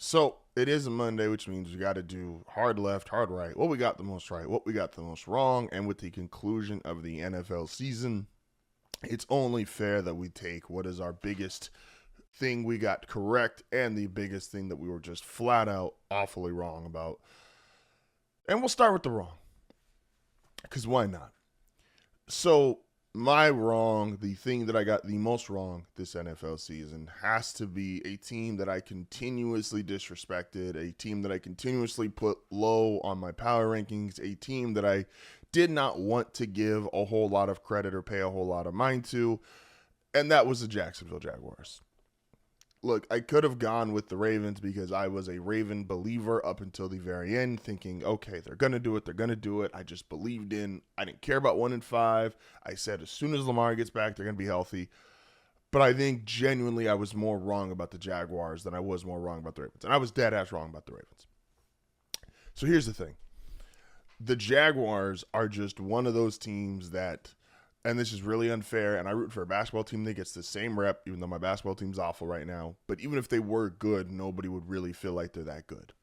So it is a Monday, which means we got to do hard left, hard right. What we got the most right, what we got the most wrong. And with the conclusion of the NFL season, it's only fair that we take what is our biggest thing we got correct and the biggest thing that we were just flat out awfully wrong about. And we'll start with the wrong, because why not? So, my wrong, the thing that I got the most wrong this NFL season, has to be a team that I continuously disrespected, a team that I continuously put low on my power rankings, a team that I did not want to give a whole lot of credit or pay a whole lot of mind to, and that was the Jacksonville Jaguars. Look, I could have gone with the Ravens because I was a Raven believer up until the very end, thinking, okay, they're going to do it. They're going to do it. I just believed I didn't care about 1-5. I said as soon as Lamar gets back, they're going to be healthy. But I think genuinely I was more wrong about the Jaguars than I was more wrong about the Ravens. And I was dead ass wrong about the Ravens. So here's the thing. The Jaguars are just one of those teams that, and this is really unfair, and I root for a basketball team that gets the same rep, even though my basketball team's awful right now. But even if they were good, nobody would really feel like they're that good.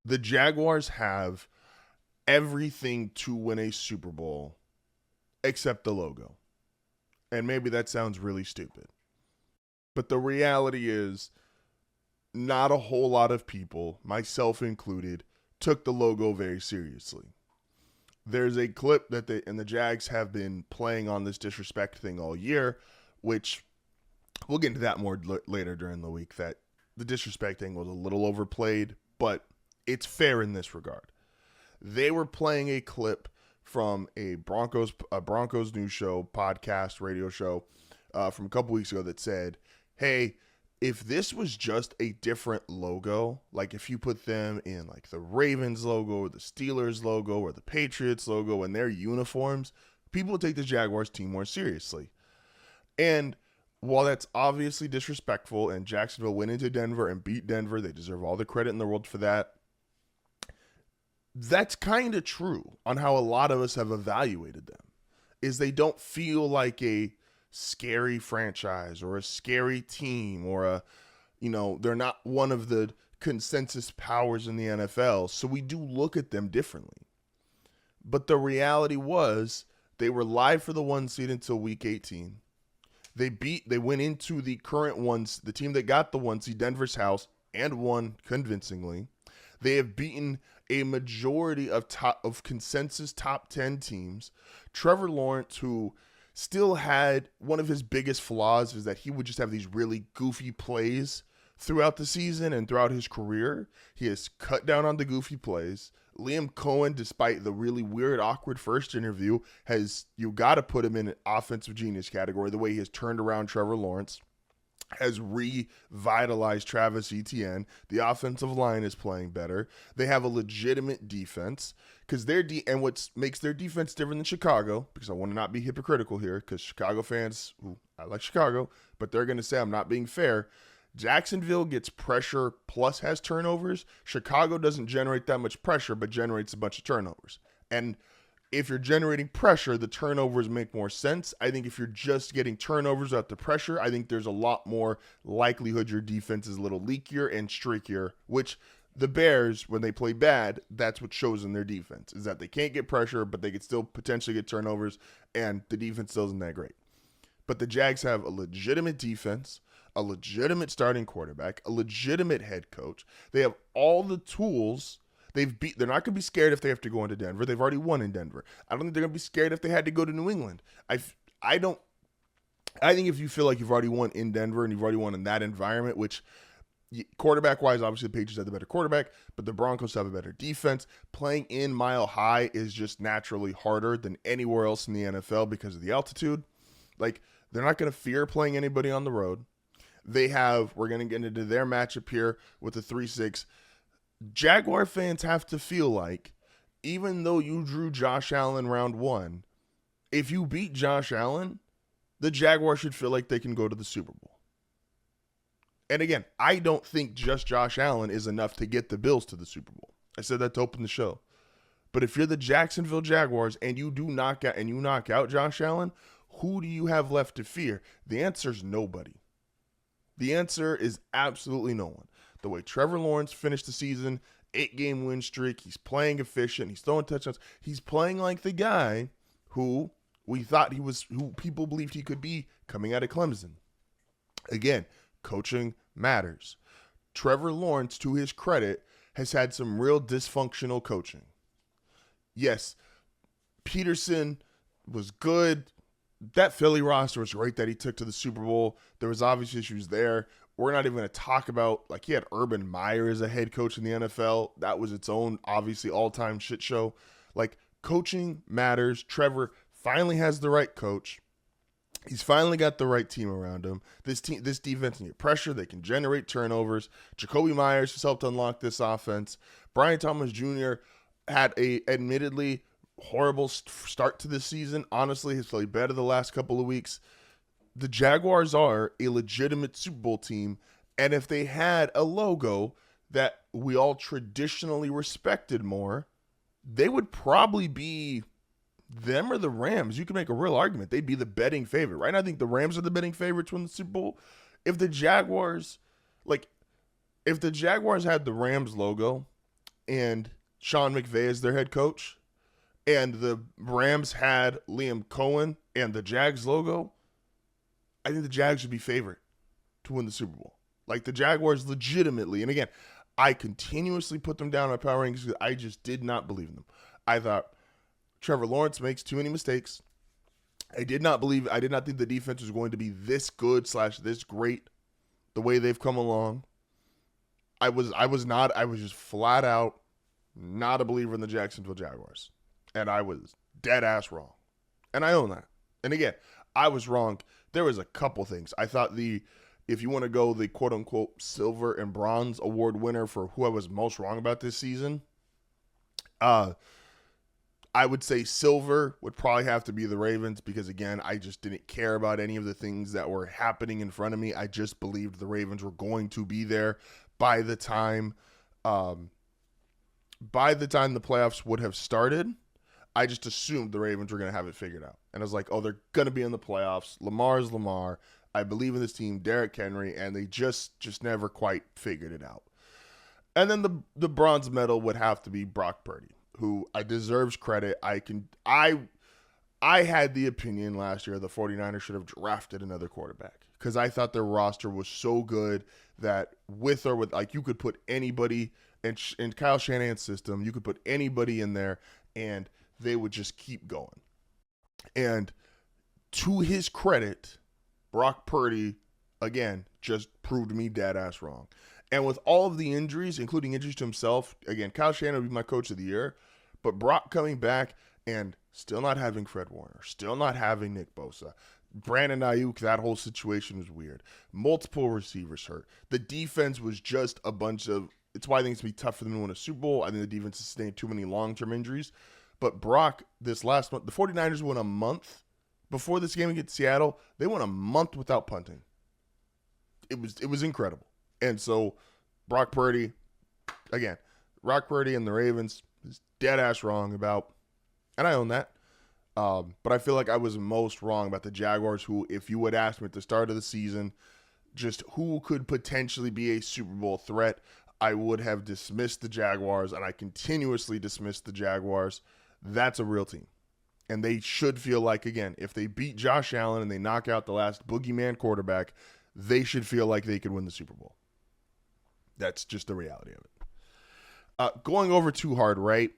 The Jaguars have everything to win a Super Bowl except the logo. And maybe that sounds really stupid. But the reality is, not a whole lot of people, myself included, took the logo very seriously. There's a clip that the Jags have been playing on this disrespect thing all year, which we'll get into that more later during the week, that the disrespect thing was a little overplayed, but it's fair in this regard. They were playing a clip from a Broncos news show, podcast, radio show from a couple weeks ago that said, hey, if this was just a different logo, like if you put them in like the Ravens logo or the Steelers logo or the Patriots logo and their uniforms, people would take the Jaguars team more seriously. And while that's obviously disrespectful and Jacksonville went into Denver and beat Denver, they deserve all the credit in the world for that. That's kind of true on how a lot of us have evaluated them, is they don't feel like a scary franchise or a scary team or they're not one of the consensus powers in the NFL. So we do look at them differently. But the reality was they were live for the 1 seed until week 18. They went into the current ones, the team that got the 1 seed, Denver's house, and won convincingly. They have beaten a majority of consensus top 10 teams. Trevor Lawrence, who still had one of his biggest flaws, is that he would just have these really goofy plays throughout the season and throughout his career. He has cut down on the goofy plays. Liam Cohen, despite the really weird, awkward first interview, you got to put him in an offensive genius category, the way he has turned around Trevor Lawrence, has revitalized Travis Etienne. The offensive line is playing better. They have a legitimate defense because and what makes their defense different than Chicago, because I want to not be hypocritical here, because Chicago fans, I like Chicago, but they're going to say I'm not being fair. Jacksonville gets pressure plus has turnovers. Chicago doesn't generate that much pressure, but generates a bunch of turnovers. And if you're generating pressure, the turnovers make more sense. I think if you're just getting turnovers without the pressure, I think there's a lot more likelihood your defense is a little leakier and streakier, which the Bears, when they play bad, that's what shows in their defense, is that they can't get pressure, but they could still potentially get turnovers, and the defense still isn't that great. But the Jags have a legitimate defense, a legitimate starting quarterback, a legitimate head coach. They have all the tools. They're not going to be scared if they have to go into Denver. They've already won in Denver. I don't think they're going to be scared if they had to go to New England. I think if you feel like you've already won in Denver and you've already won in that environment, which quarterback-wise, obviously the Patriots have the better quarterback, but the Broncos have a better defense. Playing in Mile High is just naturally harder than anywhere else in the NFL because of the altitude. Like, they're not going to fear playing anybody on the road. We're going to get into their matchup here with the 3-6. Jaguar fans have to feel like, even though you drew Josh Allen round 1, if you beat Josh Allen, the Jaguars should feel like they can go to the Super Bowl. And again, I don't think just Josh Allen is enough to get the Bills to the Super Bowl. I said that to open the show. But if you're the Jacksonville Jaguars and you knock out Josh Allen, who do you have left to fear? The answer is nobody. The answer is absolutely no one. the way Trevor Lawrence finished the season, 8-game win streak. He's playing efficient. He's throwing touchdowns. He's playing like the guy who who people believed he could be coming out of Clemson. Again, coaching matters. Trevor Lawrence, to his credit, has had some real dysfunctional coaching. Yes, Peterson was good. That Philly roster was great that he took to the Super Bowl. There was obvious issues there. We're not even going to talk about, like, he had Urban Meyer as a head coach in the NFL. That was its own, obviously, all-time shit show. Like, coaching matters. Trevor finally has the right coach. He's finally got the right team around him. This defense needs pressure. They can generate turnovers. Jacoby Myers has helped unlock this offense. Brian Thomas Jr. had a admittedly horrible start to this season. Honestly, he's played better the last couple of weeks. The Jaguars are a legitimate Super Bowl team, and if they had a logo that we all traditionally respected more, they would probably be them or the Rams. You can make a real argument. They'd be the betting favorite. Right now, I think the Rams are the betting favorite to win the Super Bowl. If the Jaguars had the Rams logo and Sean McVay as their head coach, and the Rams had Liam Cohen and the Jags logo, I think the Jags would be favorite to win the Super Bowl. Like, the Jaguars legitimately, and again, I continuously put them down on power rankings because I just did not believe in them. I thought Trevor Lawrence makes too many mistakes. I did not think the defense was going to be this good / this great the way they've come along. I was just flat out not a believer in the Jacksonville Jaguars. And I was dead ass wrong. And I own that. And again, I was wrong. There was a couple things. I thought if you want to go the quote unquote silver and bronze award winner for who I was most wrong about this season, I would say silver would probably have to be the Ravens because, again, I just didn't care about any of the things that were happening in front of me. I just believed the Ravens were going to be there by the time the playoffs would have started. I just assumed the Ravens were going to have it figured out. And I was like, oh, they're going to be in the playoffs. Lamar's Lamar. I believe in this team, Derrick Henry, and they just never quite figured it out. And then the bronze medal would have to be Brock Purdy, who deserves credit. I had the opinion last year the 49ers should have drafted another quarterback because I thought their roster was so good that with you could put anybody in Kyle Shanahan's system, you could put anybody in there and they would just keep going. And to his credit, Brock Purdy, again, just proved me dead ass wrong. And with all of the injuries, including injuries to himself, again, Kyle Shanahan would be my coach of the year. But Brock coming back and still not having Fred Warner, still not having Nick Bosa, Brandon Ayuk, that whole situation was weird. Multiple receivers hurt. The defense was just a bunch of – it's why I think it's going to be tough for them to win a Super Bowl. I think the defense sustained too many long-term injuries. But Brock, this last month, the 49ers won a month before this game against Seattle. They went a month without punting. It was incredible. And so Brock Purdy, again, and the Ravens is dead ass wrong about, and I own that. But I feel like I was most wrong about the Jaguars, who, if you would ask me at the start of the season, just who could potentially be a Super Bowl threat, I would have dismissed the Jaguars, and I continuously dismissed the Jaguars. That's a real team. And they should feel like, again, if they beat Josh Allen and they knock out the last boogeyman quarterback, they should feel like they could win the Super Bowl. That's just the reality of it. Going over to HardRight,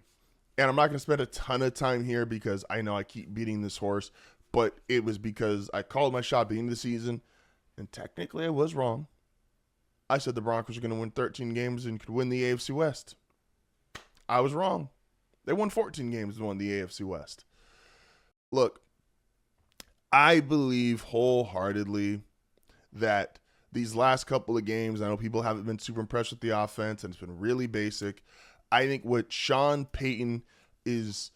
and I'm not going to spend a ton of time here because I know I keep beating this horse, but it was because I called my shot at the end of the season, and technically I was wrong. I said the Broncos were going to win 13 games and could win the AFC West. I was wrong. They won 14 games and won the AFC West. Look, I believe wholeheartedly that these last couple of games, I know people haven't been super impressed with the offense, and it's been really basic. I think what Sean Payton is,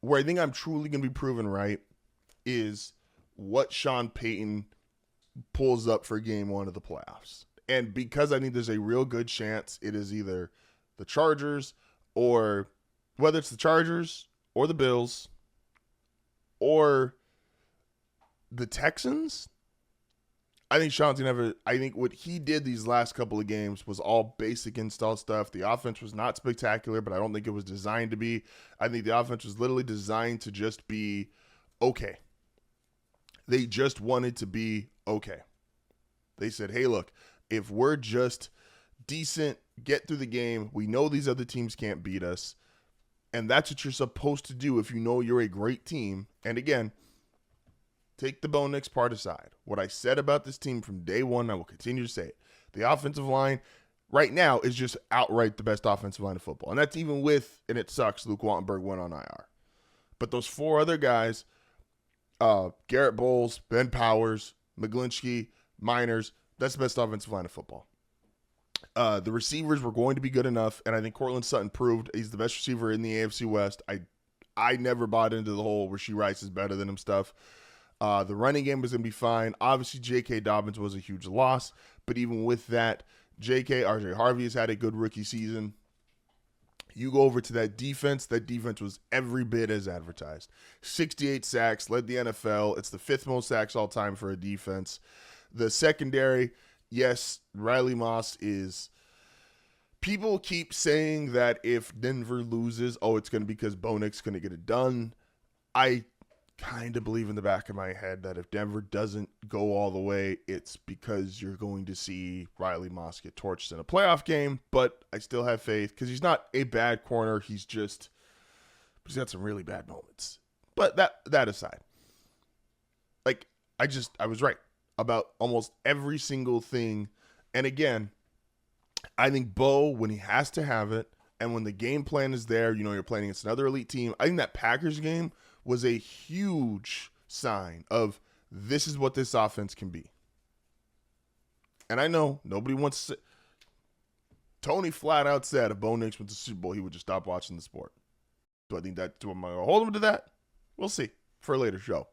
where I think I'm truly going to be proven right, is what Sean Payton pulls up for game one of the playoffs. And because I think there's a real good chance it is either the Chargers, or whether it's the Chargers or the Bills or the Texans, I think Sean's never. I think what he did these last couple of games was all basic install stuff. The offense was not spectacular, but I don't think it was designed to be. I think the offense was literally designed to just be okay. They just wanted to be okay. They said, hey, look, if we're just decent, get through the game, we know these other teams can't beat us. And that's what you're supposed to do if you know you're a great team. And again, take the Bo Nix part aside. What I said about this team from day one, I will continue to say it. The offensive line right now is just outright the best offensive line of football. And that's even with, and it sucks, Luke Wattenberg went on IR. But those four other guys, Garrett Bowles, Ben Powers, McGlinchey, Miners, that's the best offensive line of football. The receivers were going to be good enough, and I think Cortland Sutton proved he's the best receiver in the AFC West. I never bought into the whole Rashee Rice is better than him stuff. The running game was going to be fine. Obviously, J.K. Dobbins was a huge loss, but even with that, RJ Harvey has had a good rookie season. You go over to that defense was every bit as advertised. 68 sacks, led the NFL. It's the fifth most sacks all time for a defense. The secondary, yes, Riley Moss is... People keep saying that if Denver loses, it's going to be because Bo Nix is going to get it done. I kind of believe in the back of my head that if Denver doesn't go all the way, it's because you're going to see Riley Moss get torched in a playoff game, but I still have faith because he's not a bad corner. He's got some really bad moments. But that aside, I was right about almost every single thing. And again, I think Bo, when he has to have it, and when the game plan is there, you're playing against another elite team. I think that Packers game was a huge sign of this is what this offense can be. And I know nobody wants to. Tony flat out said if Bo Nix went to the Super Bowl, he would just stop watching the sport. Do I think that? Am I going to hold him to that? We'll see for a later show.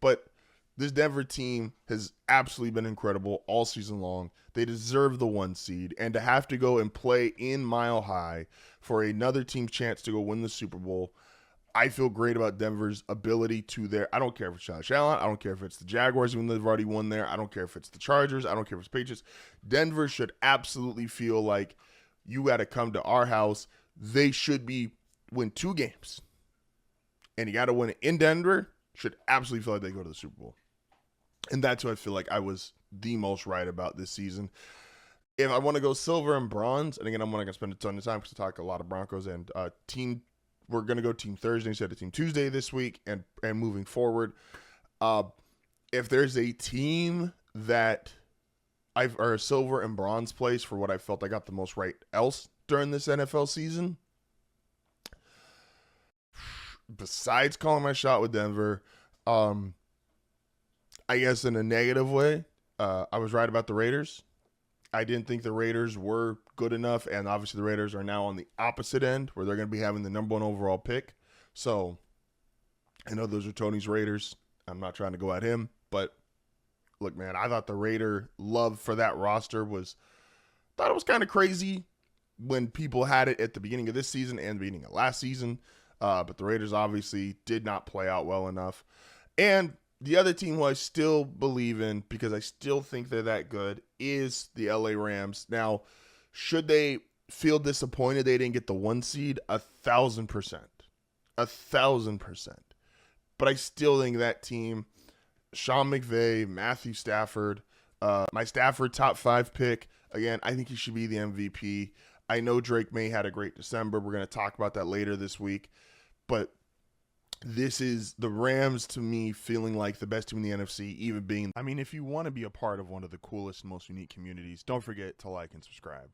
But this Denver team has absolutely been incredible all season long. They deserve the 1 seed. And to have to go and play in Mile High for another team's chance to go win the Super Bowl, I feel great about Denver's ability to I don't care if it's Josh Allen. I don't care if it's the Jaguars, even though they've already won there. I don't care if it's the Chargers. I don't care if it's Patriots. Denver should absolutely feel like you got to come to our house. They should win 2 games. And you got to win it in Denver. Should absolutely feel like they go to the Super Bowl. And that's what I feel like I was the most right about this season. If I want to go silver and bronze, and again, I'm not going to spend a ton of time because I talk a lot of Broncos and team. We're going to go Team Thursday instead of Team Tuesday this week and moving forward. If there's a team that or a silver and bronze place for what I felt I got the most right else during this NFL season, besides calling my shot with Denver, I guess in a negative way, I was right about the Raiders. I didn't think the Raiders were good enough, and obviously the Raiders are now on the opposite end where they're going to be having the number 1 overall pick. So I know those are Tony's Raiders. I'm not trying to go at him, but look, man, I thought the Raider love for that roster thought it was kind of crazy when people had it at the beginning of this season and the beginning of last season. But the Raiders obviously did not play out well enough. And the other team who I still believe in, because I still think they're that good, is the LA Rams. Now, should they feel disappointed they didn't get the 1 seed? 1,000%. 1,000%. But I still think that team, Sean McVay, Matthew Stafford, my Stafford top 5 pick, again, I think he should be the MVP. I know Drake May had a great December. We're going to talk about that later this week. But this is the Rams, to me, feeling like the best team in the NFC, even being... if you want to be a part of one of the coolest, most unique communities, don't forget to like and subscribe.